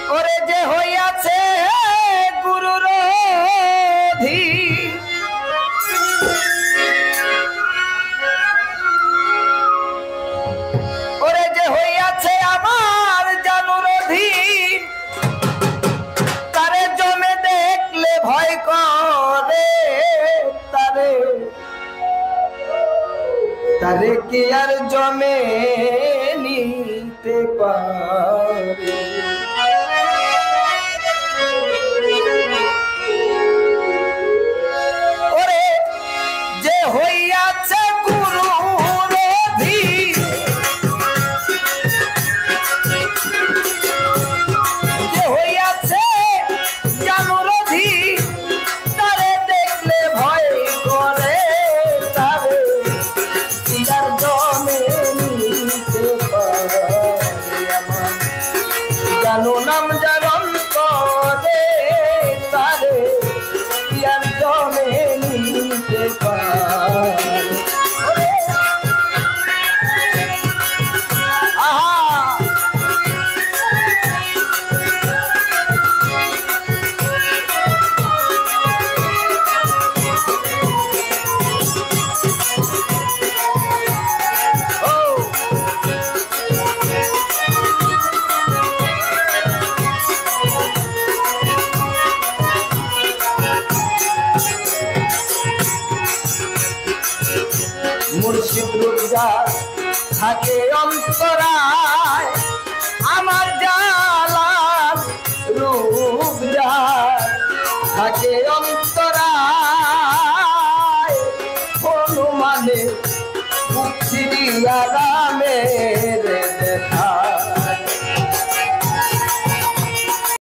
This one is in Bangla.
ওরে যে হইয়াছে গুরুর অধীন ওরে যে হইয়াছে আমার জানুর অধীন তারে জমে দেখলে ভয় করে তারে তারে কি আর জমে নিতে পারে ওরে যে হইয়াছে গুরুর অধীন যে হইয়াছে জানুর অধীন তারে দেখলে ভয় করে তারে যার জমে নিতে পারে আমার জানো নাম জানন করে তারে যার জমে নিতে পারে মুর্শিদ রুজা থাকে অন্তরা